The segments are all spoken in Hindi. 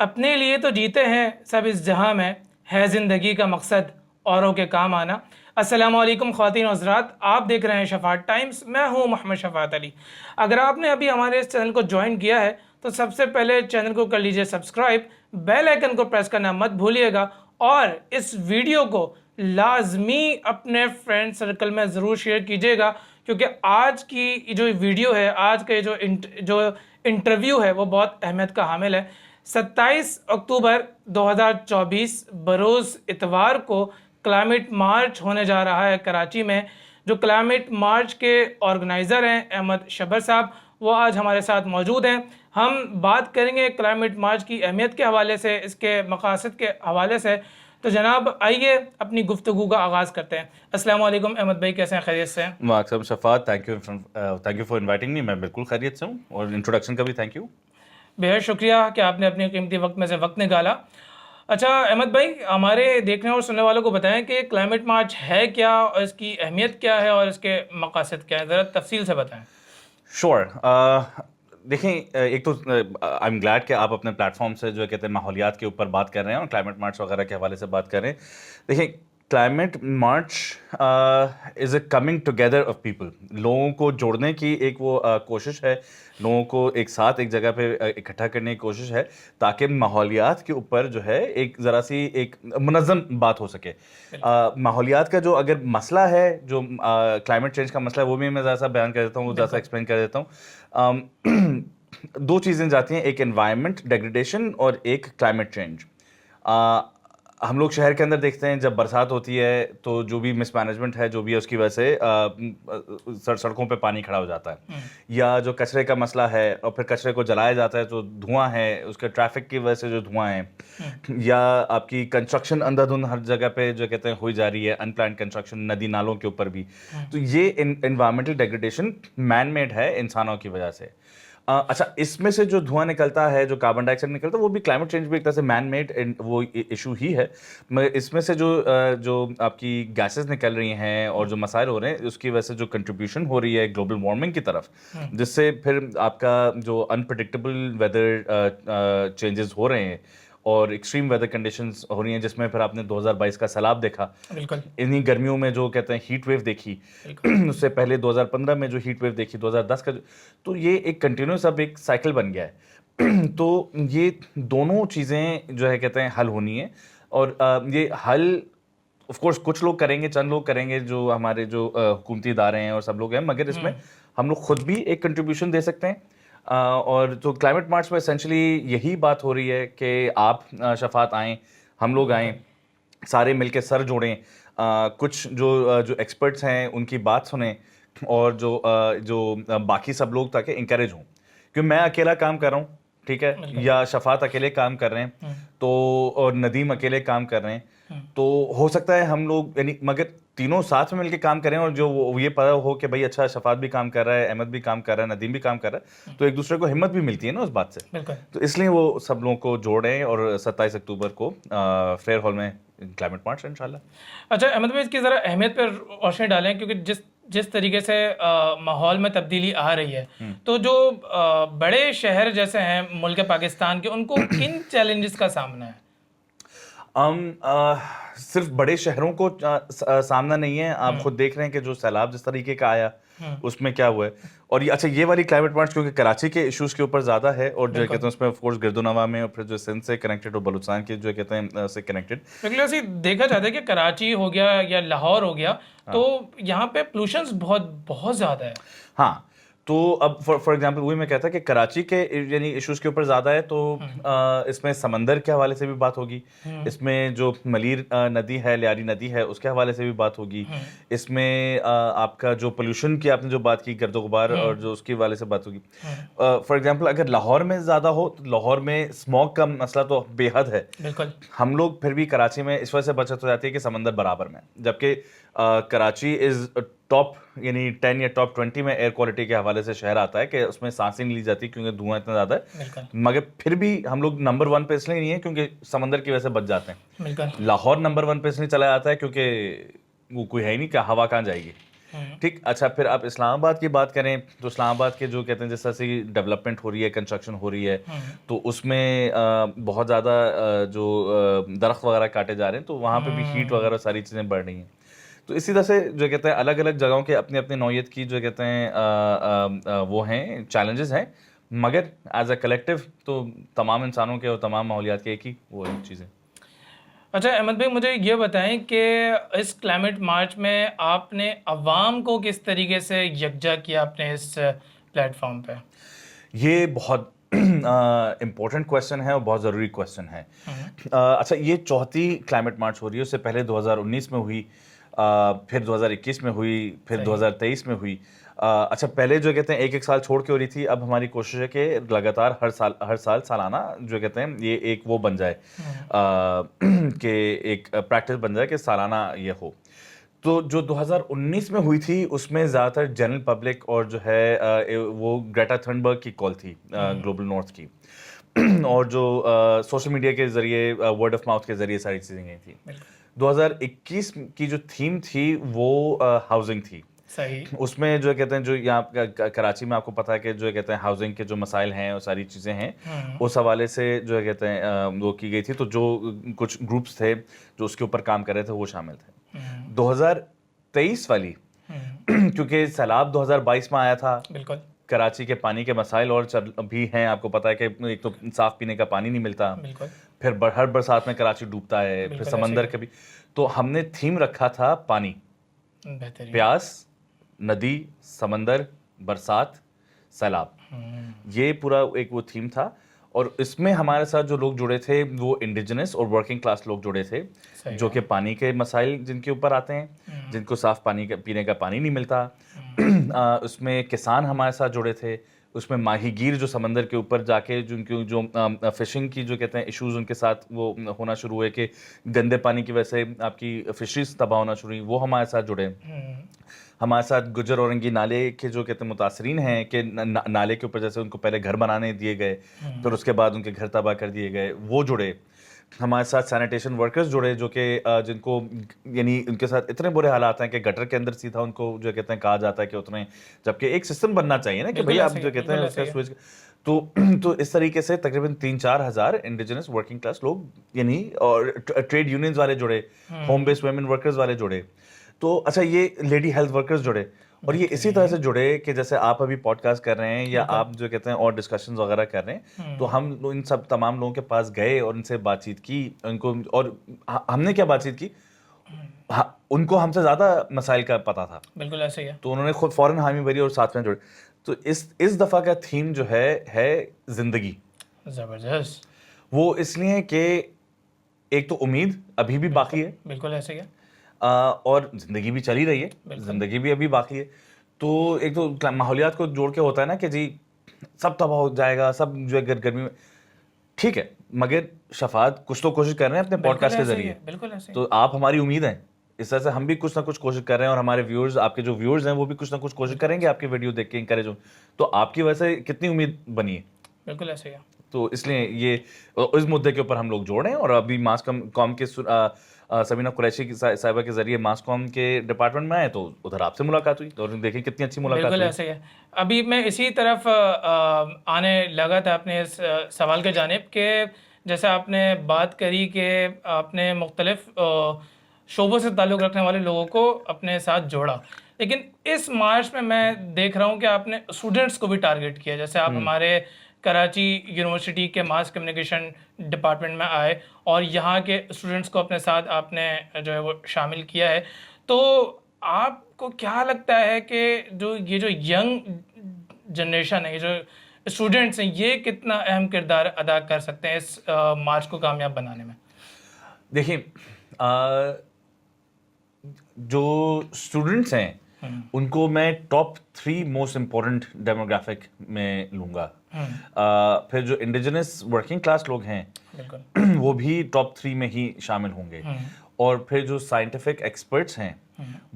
अपने लिए तो जीते हैं सब इस जहां में, है ज़िंदगी का मकसद औरों के काम आना। अस्सलामु अलैकुम ख़वातीन और हज़रात, आप देख रहे हैं शफ़ात टाइम्स। मैं हूं मोहम्मद शफ़ात अली। अगर आपने अभी हमारे इस चैनल को ज्वाइन किया है तो सबसे पहले चैनल को कर लीजिए सब्सक्राइब, बेल आइकन को प्रेस करना मत भूलिएगा और इस वीडियो को लाजमी अपने फ्रेंड सर्कल में ज़रूर शेयर कीजिएगा, क्योंकि आज की जो वीडियो है, आज के जो इंटरव्यू है वो बहुत अहमियत का हामिल है। 27 अक्टूबर 2024 बरोज़ इतवार को क्लाइमेट मार्च होने जा रहा है कराची में। जो क्लाइमेट मार्च के ऑर्गेनाइज़र हैं अहमद शबर साहब, वो आज हमारे साथ मौजूद हैं। हम बात करेंगे क्लाइमेट मार्च की अहमियत के हवाले से, इसके मकासद के हवाले से। तो जनाब आइए अपनी गुफ्तगू का आगाज़ करते हैं। अस्सलाम वालेकुम अहमद भाई, कैसे हैं? खैरियत से हैं? वाकम Shafat, thank you for inviting me. मैं बिल्कुल खैरियत से हूँ और इंट्रोडक्शन का भी थैंक यू। बेहद शुक्रिया कि आपने अपने कीमती वक्त में से वक्त निकाला। अच्छा अहमद भाई, हमारे देखने और सुनने वालों को बताएं कि क्लाइमेट मार्च है क्या और इसकी अहमियत क्या है और इसके मकासद क्या है, ज़रा तफसील से बताएं। श्योर। देखें, एक तो आई एम ग्लैड कि आप अपने प्लेटफॉर्म से जो कहते हैं माहौलियात के ऊपर बात कर रहे हैं और क्लाइमेट मार्च वगैरह के हवाले से बात कर रहे हैं। देखें, climate March is a coming together of people. लोगों को जोड़ने की एक वो कोशिश है, लोगों को एक साथ एक जगह पे इकट्ठा करने की कोशिश है, ताकि माहौलियात के ऊपर जो है एक ज़रा सी एक मुनज़्ज़म बात हो सके। माहौलियात का जो अगर मसला है, जो क्लाइमेट चेंज का मसला है, वो भी मैं ज़रा सा बयान कर देता हूँ, ज़रा सा एक्सप्लेन कर देता हूँ। दो चीज़ें जाती हैं, एक एनवायरनमेंट डेग्रेडेशन और एक क्लाइमेट चेंज। हम लोग शहर के अंदर देखते हैं जब बरसात होती है तो जो भी मिसमैनेजमेंट है, जो भी है, उसकी वजह से सड़कों पे पानी खड़ा हो जाता है, या जो कचरे का मसला है और फिर कचरे को जलाया जाता है तो धुआं है, उसके ट्रैफिक की वजह से जो धुआं है, या आपकी कंस्ट्रक्शन अंधाधुंध हर जगह पे जो कहते हैं हुई जा रही है, अनप्लान्ड कंस्ट्रक्शन नदी नालों के ऊपर भी। तो ये एनवायरमेंटल डेग्रेडेशन मैन मेड है इंसानों की वजह से। अच्छा, इसमें से जो धुआं निकलता है, जो कार्बन डाइऑक्साइड निकलता है, वो भी क्लाइमेट चेंज भी एक तरह से मैन मेड वो इशू ही है। मगर इसमें से जो आपकी गैसेस निकल रही हैं और जो मसाइल हो रहे हैं, उसकी वजह से जो कंट्रीब्यूशन हो रही है ग्लोबल वार्मिंग की तरफ, जिससे फिर आपका जो अनप्रडिक्टेबल वेदर चेंजेस हो रहे हैं और एक्सट्रीम वेदर कंडीशंस हो रही हैं, जिसमें फिर आपने 2022 का सैलाब देखा, बिल्कुल इन्हीं गर्मियों में जो कहते हैं हीट वेव देखी, उससे पहले 2015 में जो हीट वेव देखी, 2010 का तो ये एक कंटिन्यूस अब एक साइकिल बन गया है। तो ये दोनों चीज़ें जो है कहते हैं हल होनी है, और ये हल ऑफ कोर्स कुछ लोग करेंगे, चंद लोग करेंगे, जो हमारे जो हुकूमती इदारे हैं और सब लोग हैं, मगर इसमें हम लोग खुद भी एक कंट्रीब्यूशन दे सकते हैं। और तो क्लाइमेट मार्च में एसेंशली यही बात हो रही है कि आप शफ़ात आएँ, हम लोग आएँ, सारे मिलके सर जोड़ें, कुछ जो एक्सपर्ट्स हैं उनकी बात सुनें, और जो बाकी सब लोग ताकि इंकरेज हों। क्योंकि मैं अकेला काम कर रहा हूँ, ठीक है, या शफ़ात अकेले काम कर रहे हैं, तो और नदीम अकेले काम कर रहे हैं, तो हो सकता है हम लोग यानी मगर तीनों साथ में मिलके काम करें, और जो ये पता हो कि भाई अच्छा शफ़ात भी काम कर रहा है, अहमद भी काम कर रहा है, नदीम भी काम कर रहा है, तो एक दूसरे को हिम्मत भी मिलती है ना उस बात से। तो इसलिए वो सब लोगों को जोड़ें और 27 अक्टूबर को फेयर हॉल में क्लाइमेट मार्च इंशाल्लाह। अच्छा अहमद भाई, इसकी ज़रा अहमियत पर रोशनी डालें, क्योंकि जिस तरीके से माहौल में तब्दीली आ रही है, तो जो बड़े शहर जैसे हैं मुल्क पाकिस्तान के, उनको किन चैलेंजेस का सामना है? सिर्फ बड़े शहरों को सामना नहीं है। आप खुद देख रहे हैं कि जो सैलाब जिस तरीके का आया, उसमें क्या हुआ है। और ये अच्छा, ये वाली क्लाइमेट मार्च क्योंकि कराची के इश्यूज के ऊपर ज़्यादा है, और जो कहते हैं उसमें ऑफ कोर्स गिरदोनवा में, और फिर जो सिंध से कनेक्टेड और बलूचिस्तान के जो कहते हैं से कनेक्टेड, रेगुलरली देखा जाता है कि कराची हो गया या लाहौर हो गया, तो यहाँ पे पोल्यूशन बहुत बहुत ज़्यादा है। हाँ, तो अब फॉर एग्जांपल वही मैं कहता कि कराची के यानी इश्यूज के ऊपर ज़्यादा है, तो इसमें समंदर के हवाले से भी बात होगी, इसमें जो मलीर नदी है, लियारी नदी है, उसके हवाले से भी बात होगी, इसमें आपका जो पोल्यूशन की आपने जो बात की, गर्दो गुबार, और जो उसके हवाले से बात होगी। फॉर एग्जांपल अगर लाहौर में ज़्यादा हो तो लाहौर में स्मॉग का मसला तो बेहद है। बिल्कुल, हम लोग फिर भी कराची में इस वजह से बचत हो जाती है कि समंदर बराबर में, जबकि कराची इज़ टॉप यानी 10 या टॉप 20 में एयर क्वालिटी के हवाले से शहर आता है कि उसमें सांसें नहीं ली जाती क्योंकि धुआं इतना ज़्यादा है। मगर फिर भी हम लोग नंबर 1 पे इसलिए नहीं है क्योंकि समंदर की वजह से बच जाते हैं। लाहौर नंबर 1 पे इसलिए चला जाता है क्योंकि वो कोई है ही नहीं, क्या हवा कहाँ जाएगी। ठीक। अच्छा, फिर आप इस्लामाबाद की बात करें तो इस्लामाबाद के जो कहते हैं जैसा सी डेवलपमेंट हो रही है, कंस्ट्रक्शन हो रही है, तो उसमें बहुत ज़्यादा जो दरख्त वगैरह काटे जा रहे हैं, तो वहाँ पे भी हीट वगैरह सारी चीज़ें बढ़ रही हैं। तो इसी तरह से जो कहते हैं अलग अलग जगहों के अपनी अपनी नौयत की जो कहते हैं वो हैं, चैलेंजेस हैं, मगर एज अ कलेक्टिव तो तमाम इंसानों के और तमाम माहौलियात के एक ही वो चीज़ें। अच्छा अहमद भाई, मुझे ये बताएं कि इस क्लाइमेट मार्च में आपने अवाम को किस तरीके से यकजा किया अपने इस प्लेटफॉर्म पे? ये बहुत इम्पोर्टेंट क्वेश्चन है और बहुत ज़रूरी क्वेश्चन है। अच्छा, ये चौथी क्लाइमेट मार्च हो रही है। उससे पहले 2019 में हुई, फिर 2021 में हुई, फिर 2023 में हुई। अच्छा, पहले जो कहते हैं एक एक साल छोड़ के हो रही थी। अब हमारी कोशिश है कि लगातार हर साल सालाना जो कहते हैं ये एक वो बन जाए कि एक प्रैक्टिस बन जाए कि सालाना ये हो। तो जो 2019 में हुई थी उसमें ज़्यादातर जनरल पब्लिक और जो है वो ग्रेटा थनबर्ग की कॉल थी, ग्लोबल नॉर्थ की और जो सोशल मीडिया के ज़रिए, वर्ड ऑफ माउथ के ज़रिए सारी चीज़ें गई थी। 2021 की जो थीम थी वो हाउसिंग थी। सही। उसमें जो कहते हैं जो यहाँ कराची में आपको पता है कि जो कहते हैं हाउसिंग के जो मसाइल हैं और सारी चीज़ें हैं, उस हवाले से जो कहते हैं वो की गई थी। तो जो कुछ ग्रुप्स थे जो उसके ऊपर काम कर रहे थे वो शामिल थे। 2023 वाली क्योंकि सैलाब 2022 में आया था, बिल्कुल। कराची के पानी के मसाइल और भी हैं। आपको पता है कि एक तो साफ पीने का पानी नहीं मिलता, बिल्कुल। फिर हर बरसात में कराची डूबता है, फिर समंदर का भी। तो हमने थीम रखा था पानी, बेहतरीन। प्यास, नदी, समंदर, बरसात, सैलाब। ये पूरा एक वो थीम था। और इसमें हमारे साथ जो लोग जुड़े थे वो इंडिजिनस और वर्किंग क्लास लोग जुड़े थे, जो कि पानी के मसाइल जिनके ऊपर आते हैं, जिनको साफ पानी पीने का पानी नहीं मिलता। उसमें किसान हमारे साथ जुड़े थे, उसमें माहीगीर जो समंदर के ऊपर जाके जिनकी जो फिशिंग की जो कहते हैं इश्यूज उनके साथ वो होना शुरू हुए कि गंदे पानी की वजह से आपकी फिशरीज तबाह होना शुरू हुई, वो हमारे साथ जुड़े। हमारे साथ गुजर औरंगी नाले के जो कहते हैं मुतासरीन हैं कि नाले के ऊपर जैसे उनको पहले घर बनाने दिए गए, फिर उसके बाद उनके घर तबाह कर दिए गए, वो जुड़े। हमारे साथ सैनिटेशन वर्कर्स जुड़े जो कि जिनको यानी उनके साथ इतने बुरे हालात हैं कि गटर के अंदर सीधा उनको जो कहते हैं कहा जाता है कि उतने, जबकि एक सिस्टम बनना चाहिए ना कि भाई आप जो कहते हैं उसका स्विच। तो इस तरीके से तकरीबन 3-4 हज़ार इंडिजिनस वर्किंग क्लास लोग यानी और ट्रेड यूनियंस वाले जुड़े, होम बेस्ड वुमेन वर्कर्स वाले जुड़े। तो अच्छा, ये लेडी हेल्थ वर्कर्स जुड़े। और ये इसी तरह से जुड़े कि जैसे आप अभी पॉडकास्ट कर रहे हैं या आप जो कहते हैं और डिस्कशंस वगैरह कर रहे हैं, तो हम इन सब तमाम लोगों के पास गए और उनसे बातचीत की उनको। और हमने क्या बातचीत की, उनको हमसे ज़्यादा मसाइल का पता था। बिल्कुल ऐसे ही है। तो उन्होंने खुद फौरन हामी भरी और साथ में जुड़े। तो इस दफ़ा का थीम जो है ज़िंदगी। ज़बरदस्त। वो इसलिए कि एक तो उम्मीद अभी भी बाकी है, बिल्कुल ऐसे ही है, और ज़िंदगी भी चल ही रही है, ज़िंदगी भी अभी बाकी है। तो एक तो माहौलियात को जोड़ के होता है ना कि जी सब तबाह हो जाएगा, सब जो है गर्मी में, ठीक है, मगर शफात कुछ तो कोशिश कर रहे हैं अपने पॉडकास्ट के जरिए। बिल्कुल ऐसे। तो आप हमारी उम्मीद हैं, इस तरह से हम भी कुछ ना कुछ कोशिश कर रहे हैं और हमारे व्यूअर्स, आपके जो व्यूअर्स हैं वो भी कुछ ना कुछ कोशिश करेंगे आपकी वीडियो देख के इंकरेज हो। तो आपकी वजह से कितनी उम्मीद बनी है। बिल्कुल ऐसे ही है। तो इसलिए ये इस मुद्दे के ऊपर हम लोग जोड़ रहे हैं। और अभी मास कॉम के सबीना कुरैशी साहिबा के जरिए मास कॉम के डिपार्टमेंट में आए तो उधर आपसे मुलाकात हुई और देखिए कितनी अच्छी मुलाकात बिल्कुल हुई। ऐसे ही है। अभी मैं इसी तरफ आने लगा था अपने इस सवाल के जानिब के जैसे आपने बात करी कि आपने मुख्तलिफ शोबों से ताल्लुक़ रखने वाले लोगों को अपने साथ जोड़ा, लेकिन इस मार्च में मैं देख रहा हूँ कि आपने स्टूडेंट्स को भी टारगेट किया। जैसे आप हमारे कराची यूनिवर्सिटी के मास कम्युनिकेशन डिपार्टमेंट में आए और यहाँ के स्टूडेंट्स को अपने साथ आपने जो है वो शामिल किया है। तो आपको क्या लगता है कि ये जो यंग जनरेशन है, ये जो स्टूडेंट्स हैं, ये कितना अहम किरदार अदा कर सकते हैं इस मार्च को कामयाब बनाने में? देखिए, जो स्टूडेंट्स हैं उनको मैं टॉप 3 मोस्ट इम्पोर्टेंट डेमोग्राफिक में लूँगा। फिर जो इंडिजिनस वर्किंग क्लास लोग हैं वो भी टॉप 3 में ही शामिल होंगे। और फिर जो साइंटिफिक एक्सपर्ट्स हैं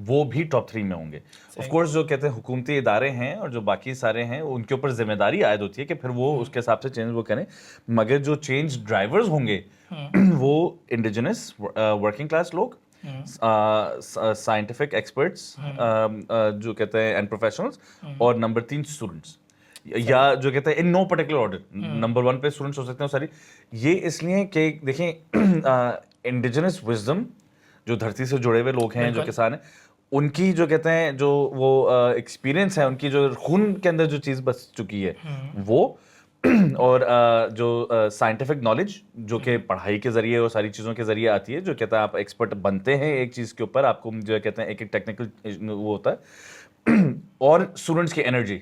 वो भी टॉप 3 में होंगे। ऑफ कोर्स जो कहते हैं हुकूमती इदारे हैं और जो बाकी सारे हैं उनके ऊपर जिम्मेदारी आयद होती है कि फिर वो उसके हिसाब से चेंज वो करें। मगर जो चेंज ड्राइवर्स होंगे वो इंडिजिनस वर्किंग क्लास लोग, साइंटिफिक एक्सपर्ट्स जो कहते हैं एंड प्रोफेशनल्स, और नंबर 3 स्टूडेंट्स, या जो कहते हैं in no particular order. Number 1 पे स्टूडेंट्स हो सकते हैं सारी। ये इसलिए कि देखें इंडिजिनस विजडम, जो धरती से जुड़े हुए लोग हैं, जो किसान हैं, उनकी जो कहते हैं जो वो एक्सपीरियंस है, उनकी जो खून के अंदर जो चीज़ बस चुकी है वो, और जो साइंटिफिक नॉलेज जो कि पढ़ाई के जरिए और सारी चीज़ों के जरिए आती है, जो कहता है आप एक्सपर्ट बनते हैं एक चीज़ के ऊपर, आपको जो कहते हैं एक एक टेक्निकल वो होता है, और स्टूडेंट्स की एनर्जी,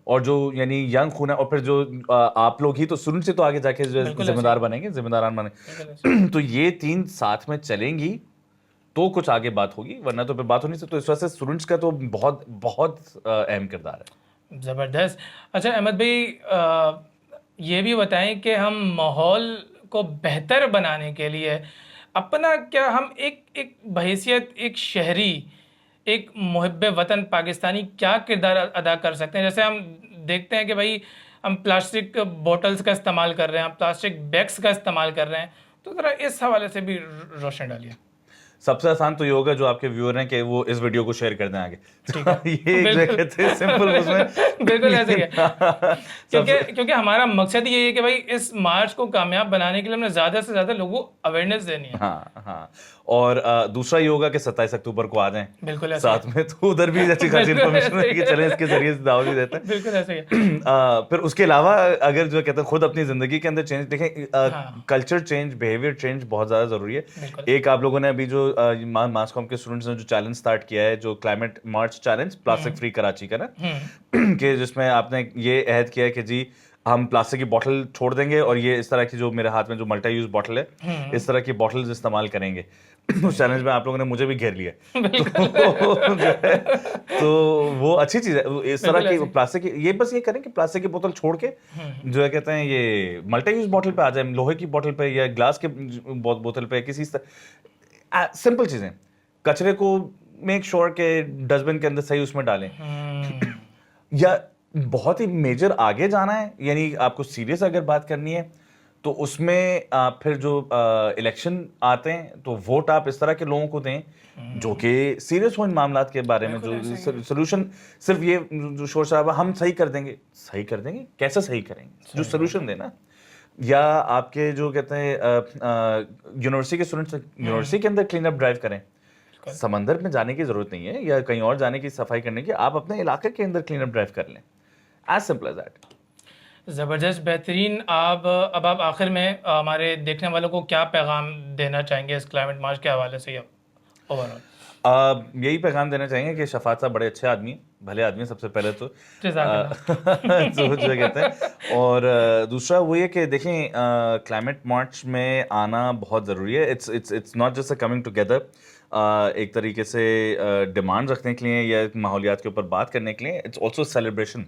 और जो यानी यंग खून है, और फिर जो आप लोग ही तो स्टूडेंट्स से तो आगे जाके जो जिम्मेदार बनेंगे, जिम्मेदारान बने। तो ये 3 साथ में चलेंगी तो कुछ आगे बात होगी, वरना तो फिर बात होनी से। तो इस वजह से स्टूडेंट्स का तो बहुत बहुत अहम किरदार है। ज़बरदस्त। अच्छा अहमद भाई, ये भी बताएं कि हम माहौल को बेहतर बनाने के लिए अपना क्या, हम एक बहैसियत एक शहरी, एक मुहिब्बे वतन पाकिस्तानी क्या किरदार अदा कर सकते हैं? जैसे हम देखते हैं कि भाई हम प्लास्टिक बोतल्स का इस्तेमाल कर रहे हैं, हम प्लास्टिक बैग्स का इस्तेमाल कर रहे हैं, तो ज़रा इस हवाले से भी रोशनी डालिए। सबसे आसान तो ये होगा जो आपके व्यूअर हैं कि वो इस वीडियो को शेयर कर दें आगे। ये जो कहते हैं सिंपल उसमें बिल्कुल ऐसे ही है। क्योंकि हमारा मकसद ये है कि भाई इस मार्च को कामयाब बनाने के लिए हमने ज़्यादा से ज़्यादा लोगों को अवेयरनेस देनी है। हाँ। और दूसरा ये होगा कि 27 अक्टूबर को आ जाएं बिल्कुल साथ में, तो उधर भी अच्छी खासी इन्फॉर्मेशन है कि चलें इसके जरिए से दावत भी देते हैं। बिल्कुल ऐसे ही है। फिर उसके अलावा अगर जो कहते हैं खुद अपनी जिंदगी के अंदर चेंज देखें, कल्चर चेंज, बिहेवियर चेंज बहुत ज्यादा जरूरी है। एक आप लोगों ने अभी जो मास कॉम के स्टूडेंट्स ने जो चैलेंज स्टार्ट किया है, जो क्लाइमेट मार्च चैलेंज प्लास्टिक फ्री कराची का ना, कि जिसमें आपने ये अहद किया है कि जी हम प्लास्टिक की बोतल छोड़ देंगे और ये इस तरह की जो मेरे हाथ में जो मल्टी यूज बोतल है, इस तरह की बोतल्स इस्तेमाल करेंगे। उस चैलेंज में आप लोगों ने मुझे भी घेर लिया। तो वो अच्छी चीज है। इस तरह की प्लास्टिक की, ये बस ये करें कि प्लास्टिक की बोतल छोड़ के जो है कहते हैं ये मल्टी यूज बोतल पे आ जाए, लोहे की बोतल पे या ग्लास के बोतल पे, किसी सिंपल चीजें। कचरे को मेक श्योर के डस्टबिन के अंदर सही उसमें डालें। या बहुत ही मेजर आगे जाना है, यानी आपको सीरियस अगर बात करनी है, तो उसमें फिर जो इलेक्शन आते हैं तो वोट आप इस तरह के लोगों को दें जो कि सीरियस हो इन मामलात के बारे में, जो सोल्यूशन सिर्फ ये जो शोर शराबा हम सही कर देंगे, कैसे सही करेंगे, जो सोल्यूशन देना। या आपके जो कहते हैं यूनिवर्सिटी के स्टूडेंट्स यूनिवर्सिटी के अंदर क्लीन अप ड्राइव करें। समंदर में जाने की जरूरत नहीं है या कहीं और जाने की सफाई करने की, आप अपने इलाके के अंदर क्लीन अप ड्राइव कर लें। As simple as that. ज़बरदस्त, बेहतरीन। अब आप आखिर में हमारे देखने वालों को क्या पैगाम देना चाहेंगे इस क्लाइमेट मार्च के हवाले से? ओवरऑल यही पैगाम देना चाहेंगे कि शफात साहब बड़े अच्छे आदमी, भले आदमी सबसे पहले तो जो कहते हैं। और दूसरा वो ये कि देखें क्लाइमेट मार्च में आना बहुत ज़रूरी है। It's not just a coming together, एक तरीके से डिमांड रखने के लिए या माहौलियात के ऊपर बात करने के लिए। It's also celebration.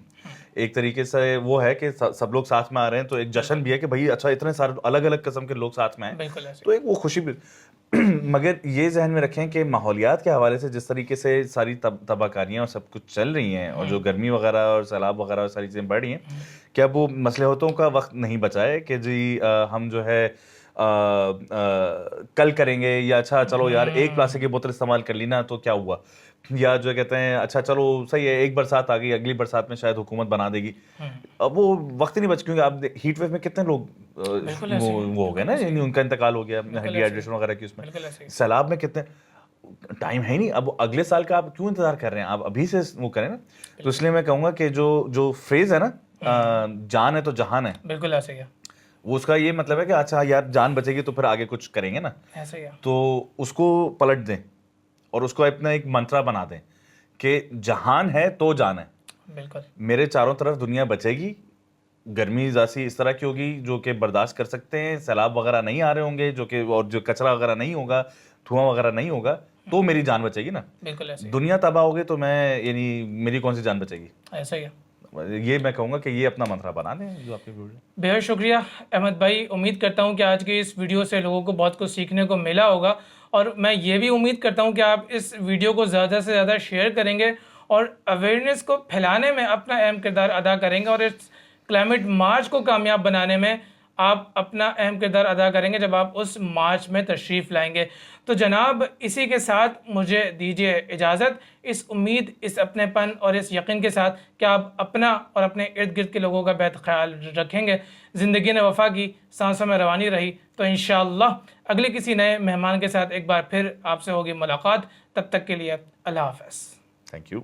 एक तरीके से वो है कि सब लोग साथ में आ रहे हैं, तो एक जश्न भी है कि भाई अच्छा इतने सारे अलग अलग किस्म के लोग साथ में हैं, तो एक वो खुशी भी। मगर ये जहन में रखें कि माहौलियात के हवाले से जिस तरीके से सारी तबाहकारियाँ और सब कुछ चल रही हैं, और जो गर्मी वगैरह और सैलाब वगैरह और सारी चीज़ें बढ़ रही हैं, क्या वो मसलहतों का वक्त नहीं बचा है कि जी हम जो है कल करेंगे, या अच्छा चलो यार एक प्लास्टिक की बोतल इस्तेमाल कर ली ना तो क्या हुआ, या जो कहते हैं अच्छा चलो सही है एक बरसात आ गई, अगली बरसात में शायद हुकूमत बना देगी। अब वो वक्त ही नहीं बच, क्योंकि आप हीट वेव में कितने लोग वो हो गए ना, यानी उनका इंतकाल हो गया डिहाइड्रेशन वगैरह की उसमें। सैलाब में कितने टाइम है नहीं, अब अगले साल का आप क्यों इंतजार कर रहे हैं, आप अभी से वो करें ना। तो इसलिए मैं कहूँगा कि जो फ्रेज है ना, जान है तो जहान है, बिल्कुल ऐसे ही है। वो उसका ये मतलब है कि अच्छा यार जान बचेगी तो फिर आगे कुछ करेंगे ना, ऐसे ही है। तो उसको पलट दें और उसको अपना एक मंत्रा बना दें कि जहान है तो जान है। बिल्कुल। मेरे चारों तरफ दुनिया बचेगी, गर्मी जासी इस तरह की होगी जो कि बर्दाश्त कर सकते हैं, सैलाब वगैरह नहीं आ रहे होंगे जो कि, और जो कचरा वगैरह नहीं होगा, धुआं वगैरह नहीं होगा, तो मेरी जान बचेगी ना। बिल्कुल ऐसे। दुनिया तबाह होगी तो मैं यानी मेरी कौन सी जान बचेगी? ऐसा ही है। ये मैं कहूँगा कि ये अपना मंत्रा बना लें जो आपके वीडियो। बेहद शुक्रिया अहमद भाई। उम्मीद करता हूँ कि आज की इस वीडियो से लोगों को बहुत कुछ सीखने को मिला होगा, और मैं ये भी उम्मीद करता हूँ कि आप इस वीडियो को ज़्यादा से ज़्यादा शेयर करेंगे और अवेयरनेस को फैलाने में अपना अहम किरदार अदा करेंगे, और इस क्लाइमेट मार्च को कामयाब बनाने में आप अपना अहम किरदार अदा करेंगे जब आप उस मार्च में तशरीफ़ लाएंगे। तो जनाब, इसी के साथ मुझे दीजिए इजाज़त, इस उम्मीद, इस अपनेपन और इस यकीन के साथ कि आप अपना और अपने इर्द गिर्द के लोगों का बेहद ख्याल रखेंगे। ज़िंदगी ने वफ़ा की, सांसों में रवानी रही। तो इंशाअल्लाह अगले किसी नए मेहमान के साथ एक बार फिर आपसे होगी मुलाकात। तब तक के लिए अल्लाह हाफ़िज़। Thank you.